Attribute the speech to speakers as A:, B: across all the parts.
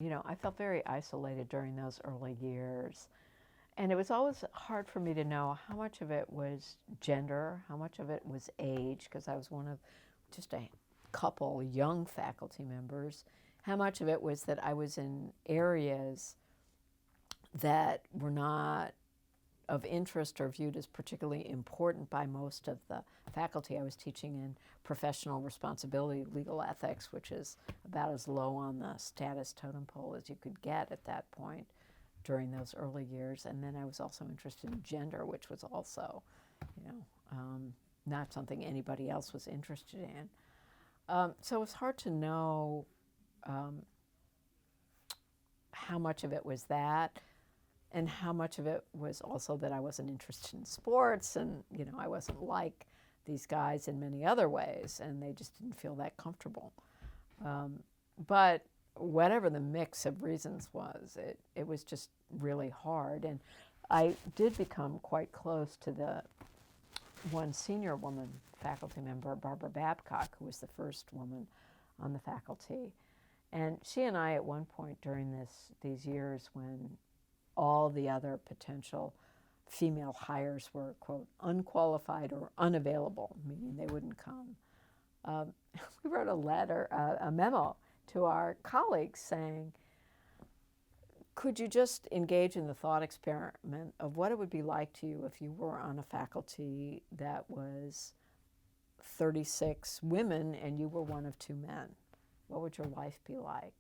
A: I felt very isolated during those early years. And it was always hard for me to know how much of it was gender, how much of it was age, because I was one of just a couple young faculty members, how much of it was that I was in areas that were not of interest or viewed as particularly important by most of the faculty. I was teaching in professional responsibility, legal ethics, which is about as low on the status totem pole as you could get at that point during those early years. And then I was also interested in gender, which was also, not something anybody else was interested in. So it was hard to know how much of it was that, and how much of it was also that I wasn't interested in sports, and I wasn't like these guys in many other ways, and they just didn't feel that comfortable. But whatever the mix of reasons was, it was just really hard. And I did become quite close to the one senior woman faculty member, Barbara Babcock, who was the first woman on the faculty. And she and I, at one point during these years when all the other potential female hires were, quote, unqualified or unavailable, meaning they wouldn't come, we wrote a memo to our colleagues saying, could you just engage in the thought experiment of what it would be like to you if you were on a faculty that was 36 women and you were one of 2 men? What would your life be like?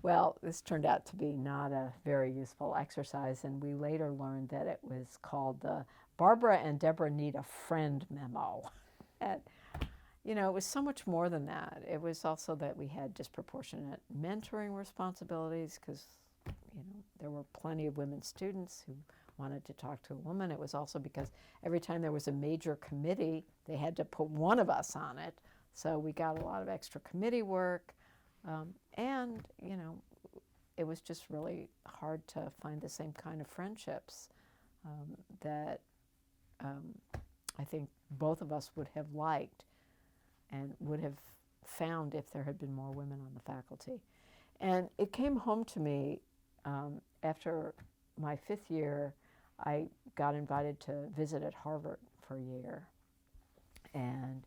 A: Well, this turned out to be not a very useful exercise, and we later learned that it was called the Barbara and Deborah Need a Friend memo. And, it was so much more than that. It was also that we had disproportionate mentoring responsibilities because, there were plenty of women students who wanted to talk to a woman. It was also because every time there was a major committee, they had to put one of us on it. So we got a lot of extra committee work. And, it was just really hard to find the same kind of friendships that I think both of us would have liked and would have found if there had been more women on the faculty. And it came home to me after my 5th year. I got invited to visit at Harvard for a year. And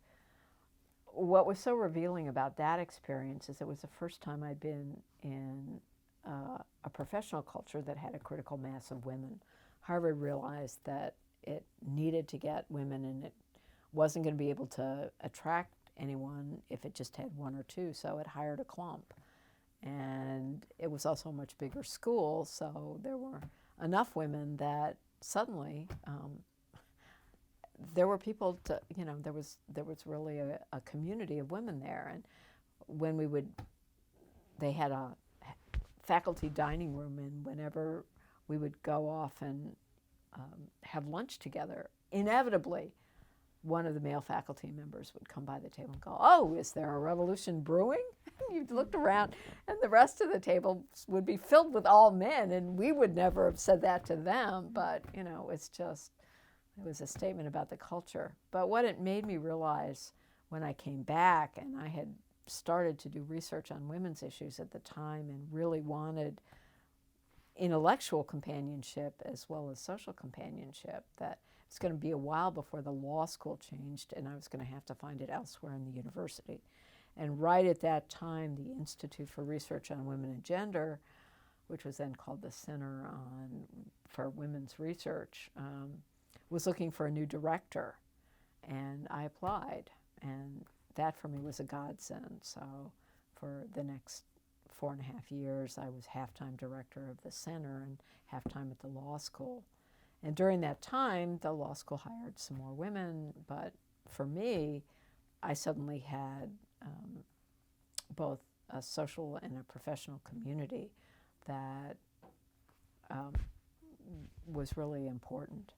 A: what was so revealing about that experience is it was the first time I'd been in a professional culture that had a critical mass of women. Harvard realized that it needed to get women, and it wasn't going to be able to attract anyone if it just had 1 or 2, so it hired a clump. And it was also a much bigger school, so there were enough women that suddenly there were people to, there was really a community of women there. And when they had a faculty dining room, and whenever we would go off and have lunch together, inevitably one of the male faculty members would come by the table and go, "Oh, is there a revolution brewing?" You'd looked around, and the rest of the table would be filled with all men, and we would never have said that to them, but, it was a statement about the culture. But what it made me realize when I came back, and I had started to do research on women's issues at the time and really wanted intellectual companionship as well as social companionship, that it's going to be a while before the law school changed, and I was going to have to find it elsewhere in the university. And right at that time, the Institute for Research on Women and Gender, which was then called the Center for Women's Research, was looking for a new director, and I applied, and that for me was a godsend. So for the next 4.5 years, I was half-time director of the center and half-time at the law school. And during that time, the law school hired some more women, but for me, I suddenly had both a social and a professional community that was really important.